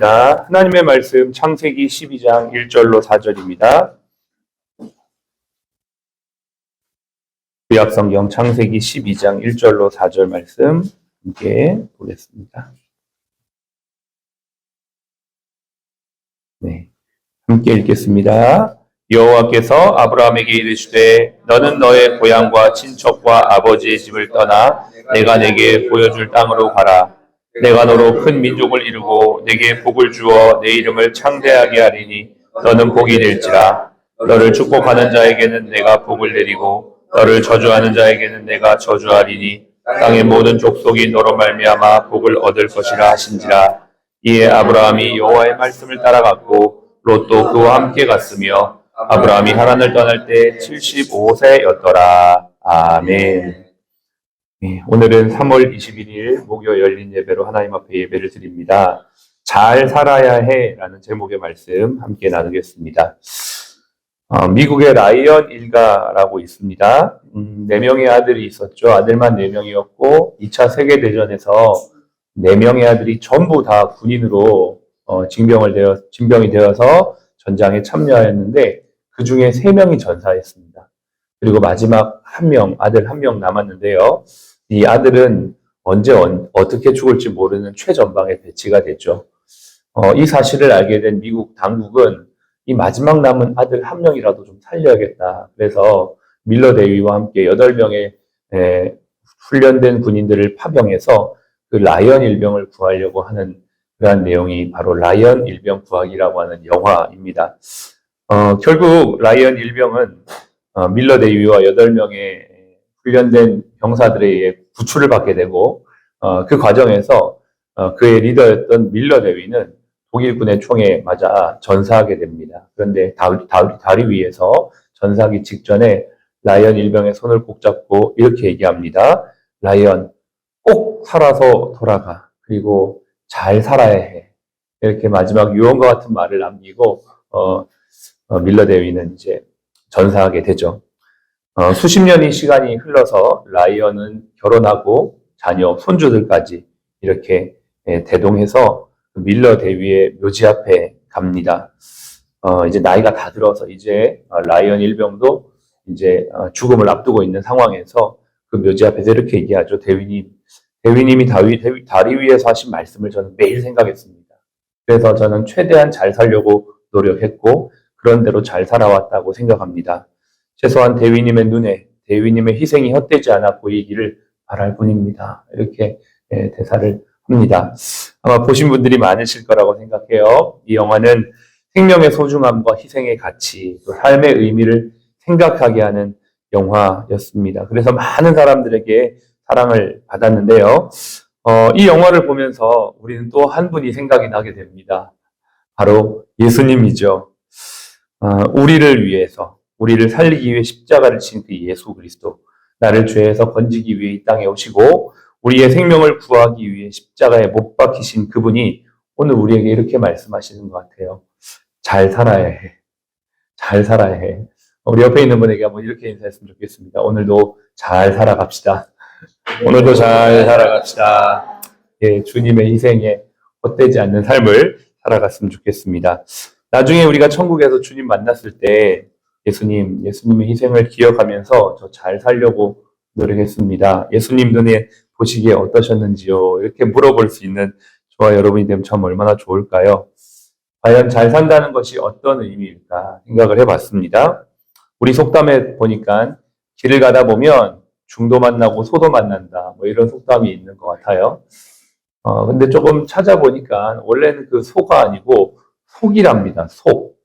하나님의 말씀 창세기 12장 1절로 4절입니다. 구약성경 창세기 12장 1절로 4절 말씀 함께 보겠습니다. 네, 함께 읽겠습니다. 여호와께서 아브라함에게 이르시되 너는 너의 고향과 친척과 아버지의 집을 떠나 내가 내게 보여줄 땅으로 가라. 내가 너로 큰 민족을 이루고 내게 복을 주어 내 이름을 창대하게 하리니 너는 복이 될지라. 너를 축복하는 자에게는 내가 복을 내리고 너를 저주하는 자에게는 내가 저주하리니 땅의 모든 족속이 너로 말미암아 복을 얻을 것이라 하신지라. 이에 아브라함이 여호와의 말씀을 따라갔고 롯도 그와 함께 갔으며 아브라함이 하란을 떠날 때 75세였더라. 아멘. 네, 오늘은 3월 21일 목요 열린 예배로 하나님 앞에 예배를 드립니다. 잘 살아야 해 라는 제목의 말씀 함께 나누겠습니다. 미국의 라이언 일가라고 있습니다. 4명의 아들이 있었죠. 아들만 4명이었고 2차 세계대전에서 4명의 아들이 전부 다 군인으로 징병이 되어서 전장에 참여하였는데 그 중에 3명이 전사했습니다. 그리고 마지막 아들 1명 남았는데요. 이 아들은 언제 어떻게 죽을지 모르는 최전방에 배치가 됐죠. 이 사실을 알게 된 미국 당국은 이 마지막 남은 아들 1명이라도 좀 살려야겠다. 그래서 밀러 대위와 함께 8명의 훈련된 군인들을 파병해서 그 라이언 일병을 구하려고 하는 그러한 내용이 바로 라이언 일병 구하기라고 하는 영화입니다. 결국 라이언 일병은 밀러 대위와 8명의 훈련된 병사들에 의해 구출을 받게 되고 그 과정에서 그의 리더였던 밀러 대위는 독일군의 총에 맞아 전사하게 됩니다. 그런데 다리 위에서 전사하기 직전에 라이언 일병의 손을 꼭 잡고 이렇게 얘기합니다. 라이언, 꼭 살아서 돌아가. 그리고 잘 살아야 해. 이렇게 마지막 유언과 같은 말을 남기고 밀러 대위는 이제 전사하게 되죠. 수십 년의 시간이 흘러서 라이언은 결혼하고 자녀, 손주들까지 이렇게 대동해서 밀러 대위의 묘지 앞에 갑니다. 이제 나이가 다 들어서 이제 라이언 일병도 이제 죽음을 앞두고 있는 상황에서 그 묘지 앞에서 이렇게 얘기하죠. 대위님이 다리 위에서 하신 말씀을 저는 매일 생각했습니다. 그래서 저는 최대한 잘 살려고 노력했고 그런 대로 잘 살아왔다고 생각합니다. 최소한 대위님의 눈에 대위님의 희생이 헛되지 않아 보이기를 바랄 뿐입니다. 이렇게 대사를 합니다. 아마 보신 분들이 많으실 거라고 생각해요. 이 영화는 생명의 소중함과 희생의 가치, 또 삶의 의미를 생각하게 하는 영화였습니다. 그래서 많은 사람들에게 사랑을 받았는데요. 이 영화를 보면서 우리는 또 한 분이 생각이 나게 됩니다. 바로 예수님이죠. 우리를 위해서 우리를 살리기 위해 십자가를 친 그 예수 그리스도, 나를 죄에서 건지기 위해 이 땅에 오시고 우리의 생명을 구하기 위해 십자가에 못 박히신 그분이 오늘 우리에게 이렇게 말씀하시는 것 같아요. 잘 살아야 해. 잘 살아야 해. 우리 옆에 있는 분에게 한번 이렇게 인사했으면 좋겠습니다. 오늘도 잘 살아갑시다. 오늘도 잘 살아갑시다. 예, 주님의 희생에 헛되지 않는 삶을 살아갔으면 좋겠습니다. 나중에 우리가 천국에서 주님 만났을 때 예수님의 희생을 기억하면서 저 잘 살려고 노력했습니다. 예수님 눈에 보시기에 어떠셨는지요? 이렇게 물어볼 수 있는 저와 여러분이 되면 참 얼마나 좋을까요? 과연 잘 산다는 것이 어떤 의미일까 생각을 해봤습니다. 우리 속담에 보니까 길을 가다 보면 중도 만나고 소도 만난다. 뭐 이런 속담이 있는 것 같아요. 근데 조금 찾아보니까 원래는 그 소가 아니고 속이랍니다. 속.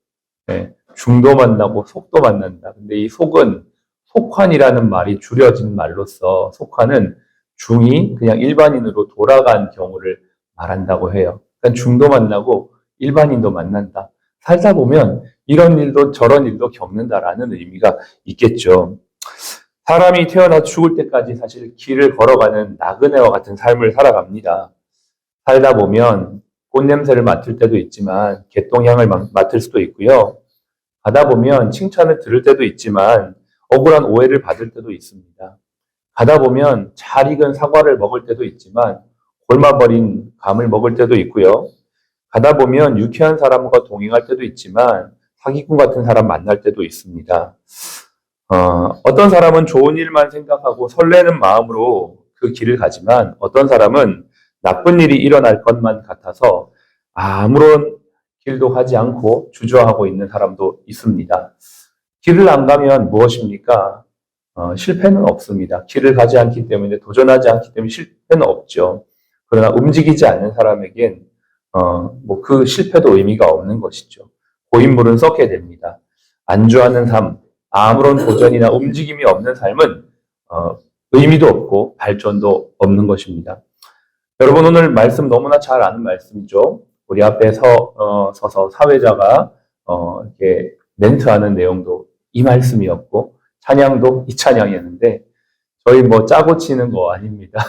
네. 중도 만나고 속도 만난다. 근데 이 속은 속환이라는 말이 줄여진 말로써 속환은 중이 그냥 일반인으로 돌아간 경우를 말한다고 해요. 그러니까 중도 만나고 일반인도 만난다. 살다 보면 이런 일도 저런 일도 겪는다라는 의미가 있겠죠. 사람이 태어나 죽을 때까지 사실 길을 걸어가는 나그네와 같은 삶을 살아갑니다. 살다 보면 꽃냄새를 맡을 때도 있지만 개똥향을 맡을 수도 있고요. 가다 보면 칭찬을 들을 때도 있지만 억울한 오해를 받을 때도 있습니다. 가다 보면 잘 익은 사과를 먹을 때도 있지만 골마버린 감을 먹을 때도 있고요. 가다 보면 유쾌한 사람과 동행할 때도 있지만 사기꾼 같은 사람 만날 때도 있습니다. 어떤 사람은 좋은 일만 생각하고 설레는 마음으로 그 길을 가지만 어떤 사람은 나쁜 일이 일어날 것만 같아서 아무런 길도 가지 않고 주저하고 있는 사람도 있습니다. 길을 안 가면 무엇입니까? 실패는 없습니다. 길을 가지 않기 때문에, 도전하지 않기 때문에 실패는 없죠. 그러나 움직이지 않는 사람에겐 그 실패도 의미가 없는 것이죠. 고인물은 썩게 됩니다. 안주하는 삶, 아무런 도전이나 움직임이 없는 삶은 의미도 없고 발전도 없는 것입니다. 여러분, 오늘 말씀 너무나 잘 아는 말씀이죠. 우리 앞에 서서 사회자가 이렇게 멘트하는 내용도 이 말씀이었고 찬양도 이 찬양이었는데 저희 짜고 치는 거 아닙니다.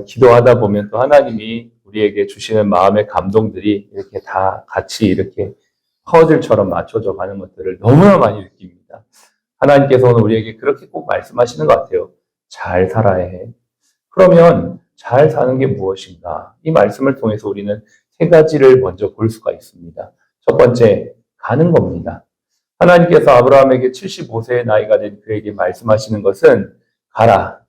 기도하다 보면 또 하나님이 우리에게 주시는 마음의 감동들이 이렇게 다 같이 이렇게 퍼즐처럼 맞춰져 가는 것들을 너무나 많이 느낍니다. 하나님께서는 우리에게 그렇게 꼭 말씀하시는 것 같아요. 잘 살아야 해. 그러면 잘 사는 게 무엇인가? 이 말씀을 통해서 우리는 세 가지를 먼저 볼 수가 있습니다. 첫 번째, 가는 겁니다. 하나님께서 아브라함에게 75세의 나이가 된 그에게 말씀하시는 것은 가라.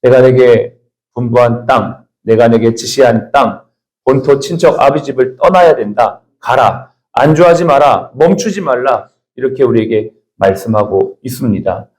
내가 내게 분부한 땅, 내가 내게 지시한 땅, 본토 친척 아비 집을 떠나야 된다. 가라. 안주하지 마라. 멈추지 말라. 이렇게 우리에게 말씀하고 있습니다.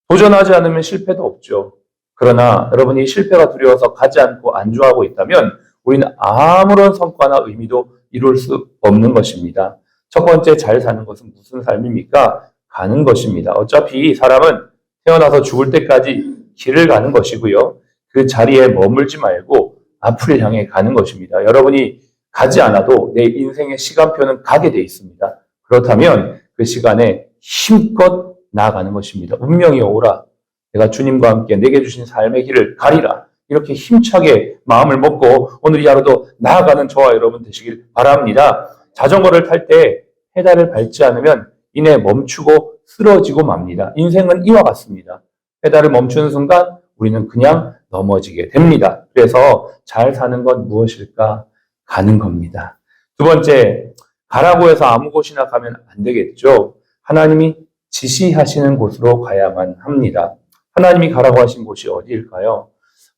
도전하지 않으면 실패도 없죠. 그러나 여러분이 실패가 두려워서 가지 않고 안주하고 있다면 우리는 아무런 성과나 의미도 이룰 수 없는 것입니다. 첫 번째, 잘 사는 것은 무슨 삶입니까? 가는 것입니다. 어차피 사람은 태어나서 죽을 때까지 길을 가는 것이고요. 그 자리에 머물지 말고 앞을 향해 가는 것입니다. 여러분이 가지 않아도 내 인생의 시간표는 가게 돼 있습니다. 그렇다면 그 시간에 힘껏 나아가는 것입니다. 운명이 오라. 내가 주님과 함께 내게 주신 삶의 길을 가리라. 이렇게 힘차게 마음을 먹고 오늘 이 하루도 나아가는 저와 여러분 되시길 바랍니다. 자전거를 탈 때 페달을 밟지 않으면 이내 멈추고 쓰러지고 맙니다. 인생은 이와 같습니다. 페달을 멈추는 순간 우리는 그냥 넘어지게 됩니다. 그래서 잘 사는 건 무엇일까? 가는 겁니다. 두 번째, 가라고 해서 아무 곳이나 가면 안 되겠죠. 하나님이 지시하시는 곳으로 가야만 합니다. 하나님이 가라고 하신 곳이 어디일까요?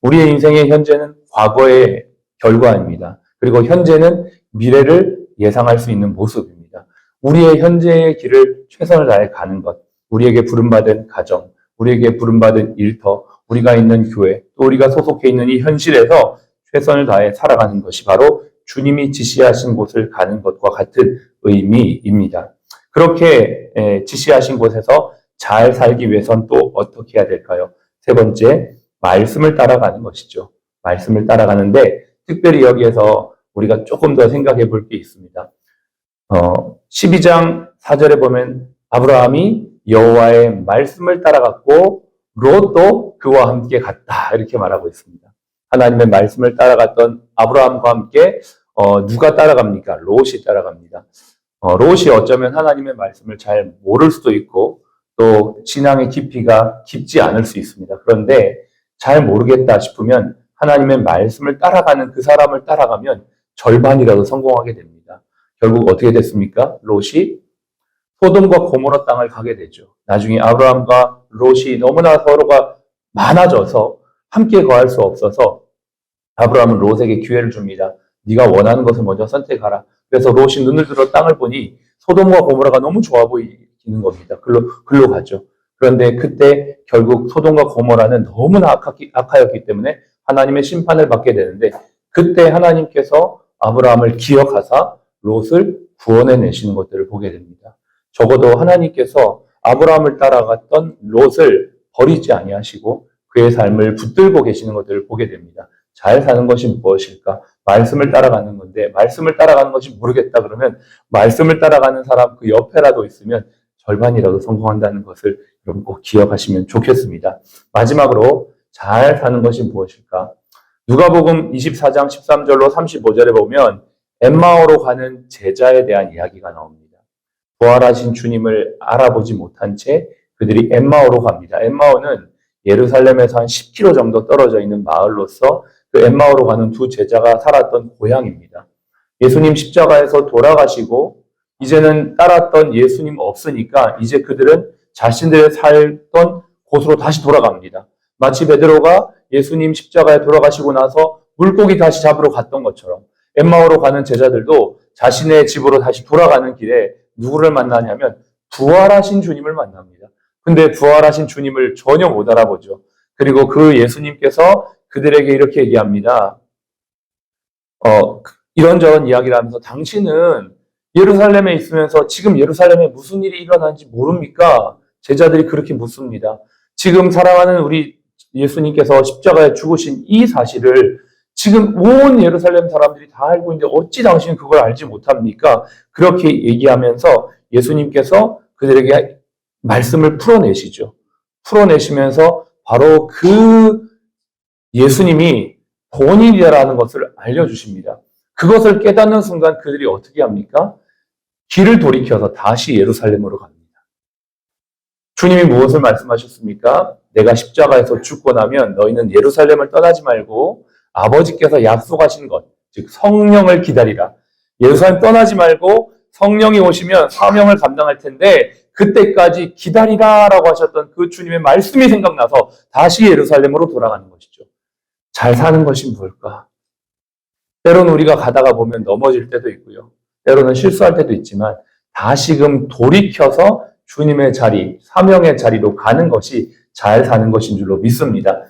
우리의 인생의 현재는 과거의 결과입니다. 그리고 현재는 미래를 예상할 수 있는 모습입니다. 우리의 현재의 길을 최선을 다해 가는 것, 우리에게 부름받은 가정, 우리에게 부름받은 일터, 우리가 있는 교회, 또 우리가 소속해 있는 이 현실에서 최선을 다해 살아가는 것이 바로 주님이 지시하신 곳을 가는 것과 같은 의미입니다. 그렇게 지시하신 곳에서 잘 살기 위해선 또 어떻게 해야 될까요? 세 번째, 말씀을 따라가는 것이죠. 말씀을 따라가는데 특별히 여기에서 우리가 조금 더 생각해 볼 게 있습니다. 12장 4절에 보면 아브라함이 여호와의 말씀을 따라갔고 롯도 그와 함께 갔다 이렇게 말하고 있습니다. 하나님의 말씀을 따라갔던 아브라함과 함께 누가 따라갑니까? 롯이 따라갑니다. 롯이 어쩌면 하나님의 말씀을 잘 모를 수도 있고 또 신앙의 깊이가 깊지 않을 수 있습니다. 그런데 잘 모르겠다 싶으면 하나님의 말씀을 따라가는 그 사람을 따라가면 절반이라도 성공하게 됩니다. 결국 어떻게 됐습니까? 롯이 소돔과 고모라 땅을 가게 되죠. 나중에 아브라함과 롯이 너무나 서로가 많아져서 함께 거할 수 없어서 아브라함은 롯에게 기회를 줍니다. 네가 원하는 것을 먼저 선택하라. 그래서 롯이 눈을 들어 땅을 보니 소돔과 고모라가 너무 좋아 보이는 겁니다. 글로 가죠. 그런데 그때 결국 소돔과 고모라는 너무나 악하였기 때문에 하나님의 심판을 받게 되는데 그때 하나님께서 아브라함을 기억하사 롯을 구원해 내시는 것들을 보게 됩니다. 적어도 하나님께서 아브라함을 따라갔던 롯을 버리지 아니하시고 그의 삶을 붙들고 계시는 것들을 보게 됩니다. 잘 사는 것이 무엇일까? 말씀을 따라가는 건데 말씀을 따라가는 것이 모르겠다 그러면 말씀을 따라가는 사람 그 옆에라도 있으면 절반이라도 성공한다는 것을 여러분 꼭 기억하시면 좋겠습니다. 마지막으로 잘 사는 것이 무엇일까? 누가복음 24장 13절로 35절에 보면 엠마오로 가는 제자에 대한 이야기가 나옵니다. 부활하신 주님을 알아보지 못한 채 그들이 엠마오로 갑니다. 엠마오는 예루살렘에서 한 10km 정도 떨어져 있는 마을로서 그 엠마오로 가는 두 제자가 살았던 고향입니다. 예수님 십자가에서 돌아가시고 이제는 따랐던 예수님 없으니까 이제 그들은 자신들의 살던 곳으로 다시 돌아갑니다. 마치 베드로가 예수님 십자가에 돌아가시고 나서 물고기 다시 잡으러 갔던 것처럼 엠마오로 가는 제자들도 자신의 집으로 다시 돌아가는 길에 누구를 만나냐면 부활하신 주님을 만납니다. 근데 부활하신 주님을 전혀 못 알아보죠. 그리고 그 예수님께서 그들에게 이렇게 얘기합니다. 이런저런 이야기를 하면서 당신은 예루살렘에 있으면서 지금 예루살렘에 무슨 일이 일어나는지 모릅니까? 제자들이 그렇게 묻습니다. 지금 사랑하는 우리 예수님께서 십자가에 죽으신 이 사실을 지금 온 예루살렘 사람들이 다 알고 있는데 어찌 당신은 그걸 알지 못합니까? 그렇게 얘기하면서 예수님께서 그들에게 말씀을 풀어내시죠. 풀어내시면서 바로 그 예수님이 본인이라는 것을 알려주십니다. 그것을 깨닫는 순간 그들이 어떻게 합니까? 길을 돌이켜서 다시 예루살렘으로 갑니다. 주님이 무엇을 말씀하셨습니까? 내가 십자가에서 죽고 나면 너희는 예루살렘을 떠나지 말고 아버지께서 약속하신 것, 즉 성령을 기다리라. 예루살렘 떠나지 말고 성령이 오시면 사명을 감당할 텐데 그때까지 기다리라라고 하셨던 그 주님의 말씀이 생각나서 다시 예루살렘으로 돌아가는 것이죠. 잘 사는 것이 뭘까? 때로는 우리가 가다가 보면 넘어질 때도 있고요. 때로는 실수할 때도 있지만 다시금 돌이켜서 주님의 자리, 사명의 자리로 가는 것이 잘 사는 것인 줄로 믿습니다.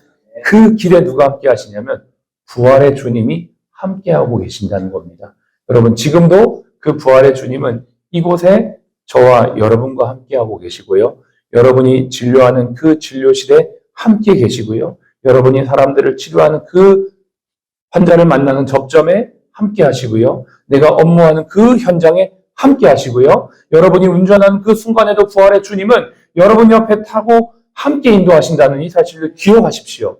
그 길에 누가 함께 하시냐면 부활의 주님이 함께하고 계신다는 겁니다. 여러분 지금도 그 부활의 주님은 이곳에 저와 여러분과 함께하고 계시고요. 여러분이 진료하는 그 진료실에 함께 계시고요. 여러분이 사람들을 치료하는 그 환자를 만나는 접점에 함께 하시고요. 내가 업무하는 그 현장에 함께 하시고요. 여러분이 운전하는 그 순간에도 부활의 주님은 여러분 옆에 타고 함께 인도하신다는 이 사실을 기억하십시오.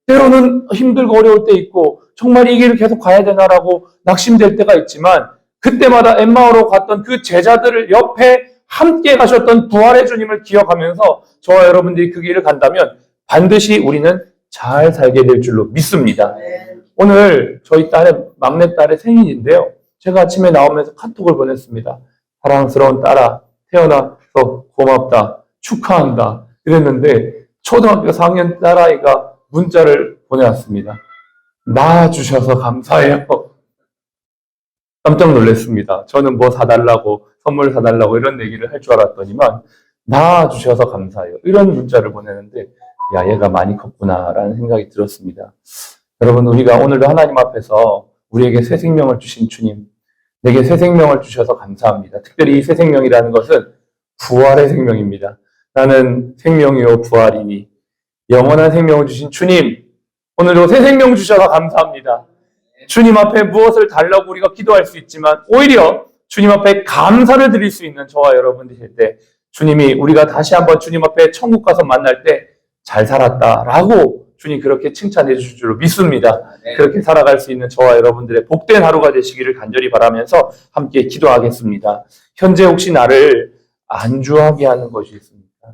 때로는 힘들고 어려울 때 있고 정말 이 길을 계속 가야 되나라고 낙심될 때가 있지만 그때마다 엠마오로 갔던 그 제자들을 옆에 함께 가셨던 부활의 주님을 기억하면서 저와 여러분들이 그 길을 간다면 반드시 우리는 잘 살게 될 줄로 믿습니다. 오늘 저희 막내딸의 생일인데요. 제가 아침에 나오면서 카톡을 보냈습니다. 사랑스러운 딸아, 태어나서 고맙다, 축하한다 이랬는데 초등학교 4학년 딸아이가 문자를 보내왔습니다. 낳아주셔서 감사해요. 깜짝 놀랐습니다. 저는 뭐 사달라고, 선물 사달라고 이런 얘기를 할 줄 알았더니만 낳아주셔서 감사해요. 이런 문자를 보내는데 야, 얘가 많이 컸구나라는 생각이 들었습니다. 여러분, 우리가 오늘도 하나님 앞에서 우리에게 새 생명을 주신 주님, 내게 새 생명을 주셔서 감사합니다. 특별히 이 새 생명이라는 것은 부활의 생명입니다. 나는 생명이요 부활이니 영원한 생명을 주신 주님, 오늘도 새 생명 주셔서 감사합니다. 주님 앞에 무엇을 달라고 우리가 기도할 수 있지만 오히려 주님 앞에 감사를 드릴 수 있는 저와 여러분들일 때 주님이 우리가 다시 한번 주님 앞에 천국 가서 만날 때 잘 살았다라고 주님 그렇게 칭찬해 주실 줄로 믿습니다. 그렇게 살아갈 수 있는 저와 여러분들의 복된 하루가 되시기를 간절히 바라면서 함께 기도하겠습니다. 현재 혹시 나를 안주하게 하는 것이 있습니까?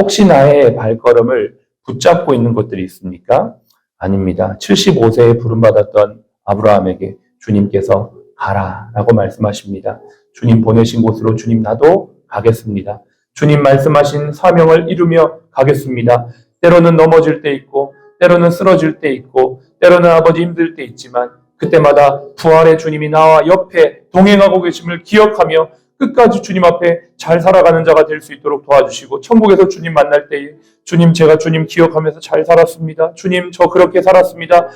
혹시 나의 발걸음을 붙잡고 있는 것들이 있습니까? 아닙니다. 75세에 부름받았던 아브라함에게 주님께서 가라라고 말씀하십니다. 주님 보내신 곳으로 주님 나도 가겠습니다. 주님 말씀하신 사명을 이루며 가겠습니다. 때로는 넘어질 때 있고 때로는 쓰러질 때 있고 때로는 아버지 힘들 때 있지만 그때마다 부활의 주님이 나와 옆에 동행하고 계심을 기억하며 끝까지 주님 앞에 잘 살아가는 자가 될 수 있도록 도와주시고 천국에서 주님 만날 때에 주님 제가 주님 기억하면서 잘 살았습니다. 주님 저 그렇게 살았습니다.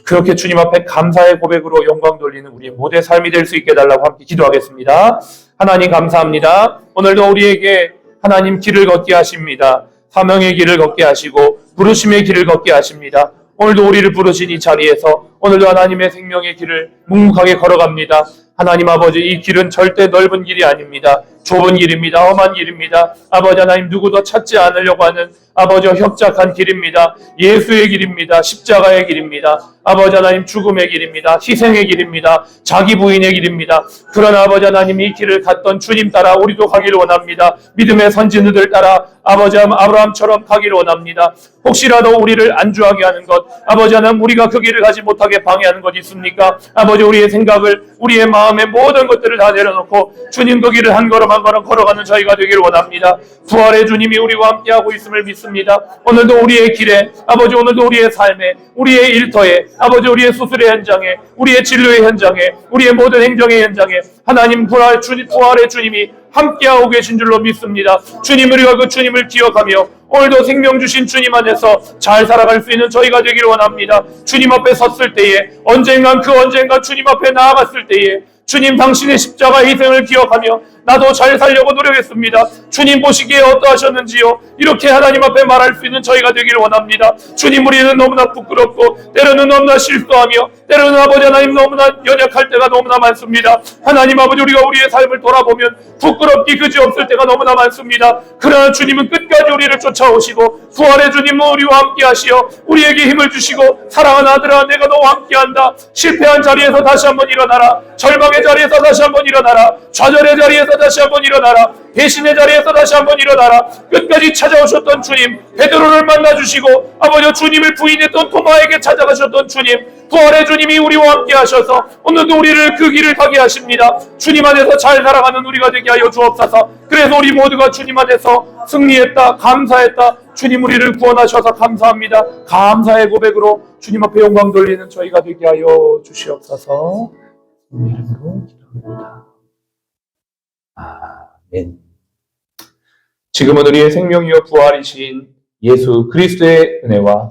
그렇게 주님 앞에 감사의 고백으로 영광 돌리는 우리의 모든 삶이 될 수 있게 해달라고 함께 기도하겠습니다. 하나님 감사합니다. 오늘도 우리에게 하나님 길을 걷게 하십니다. 사명의 길을 걷게 하시고 부르심의 길을 걷게 하십니다. 오늘도 우리를 부르신 이 자리에서 오늘도 하나님의 생명의 길을 묵묵하게 걸어갑니다. 하나님 아버지 이 길은 절대 넓은 길이 아닙니다. 좁은 길입니다. 험한 길입니다. 아버지 하나님 누구도 찾지 않으려고 하는 아버지와 협착한 길입니다. 예수의 길입니다. 십자가의 길입니다. 아버지 하나님 죽음의 길입니다. 희생의 길입니다. 자기 부인의 길입니다. 그러나 아버지 하나님 이 길을 갔던 주님 따라 우리도 가기를 원합니다. 믿음의 선진들 따라 아버지 아브라함처럼 가기를 원합니다. 혹시라도 우리를 안주하게 하는 것, 아버지 하나님 우리가 그 길을 가지 못하게 방해하는 것 있습니까? 아버지 우리의 생각을, 우리의 마음의 모든 것들을 다 내려놓고 주님 그 길을 한 걸음 한 걸음 걸어가는 저희가 되기를 원합니다. 부활의 주님이 우리와 함께하고 있음을 믿습니다. 오늘도 우리의 길에, 아버지 오늘도 우리의 삶에, 우리의 일터에, 아버지 우리의 수술의 현장에, 우리의 진료의 현장에, 우리의 모든 행정의 현장에 하나님 부활의 주님이 함께하고 계신 줄로 믿습니다. 주님, 우리가 그 주님을 기억하며 오늘도 생명 주신 주님 안에서 잘 살아갈 수 있는 저희가 되기를 원합니다. 주님 앞에 섰을 때에, 언젠가 주님 앞에 나아갔을 때에 주님 당신의 십자가 희생을 기억하며 나도 잘 살려고 노력했습니다. 주님 보시기에 어떠하셨는지요? 이렇게 하나님 앞에 말할 수 있는 저희가 되기를 원합니다. 주님, 우리는 너무나 부끄럽고 때로는 너무나 실수하며 때로는 아버지 하나님 너무나 연약할 때가 너무나 많습니다. 하나님 아버지, 우리가 우리의 삶을 돌아보면 부끄럽기 그지없을 때가 너무나 많습니다. 그러나 주님은 끝까지 우리를 쫓아오시고 부활의 주님은 우리와 함께 하시어 우리에게 힘을 주시고 사랑하는 아들아 내가 너와 함께한다. 실패한 자리에서 다시 한번 일어나라. 절망의 자리에서 다시 한번 일어나라. 좌절의 자리에서 다시 한번 일어나라. 배신의 자리에서 다시 한번 일어나라. 끝까지 찾아오셨던 주님, 베드로를 만나주시고 아버지 주님을 부인했던 토마에게 찾아가셨던 주님, 부활의 주님이 우리와 함께 하셔서 오늘도 우리를 그 길을 가게 하십니다. 주님 안에서 잘 살아가는 우리가 되게 하여 주옵소서. 그래서 우리 모두가 주님 안에서 승리했다, 감사했다. 주님 우리를 구원하셔서 감사합니다. 감사의 고백으로 주님 앞에 영광 돌리는 저희가 되게 하여 주시옵소서. 이름으로 기도합니다. 아멘. 지금은 우리의 생명이요 부활이신 예수 그리스도의 은혜와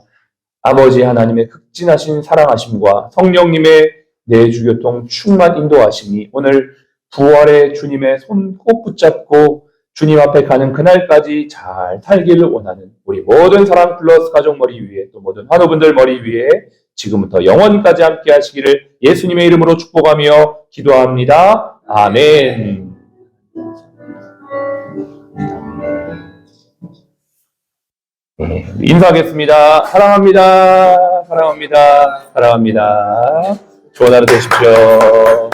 아버지 하나님의 극진하신 사랑하심과 성령님의 내주교통 충만 인도하심이 오늘 부활의 주님의 손 꼭 붙잡고 주님 앞에 가는 그날까지 잘 살기를 원하는 우리 모든 사랑 플러스 가족 머리 위에 또 모든 환우분들 머리 위에 지금부터 영원까지 함께 하시기를 예수님의 이름으로 축복하며 기도합니다. 아멘. 네, 인사하겠습니다. 사랑합니다. 사랑합니다. 사랑합니다. 좋은 하루 되십시오.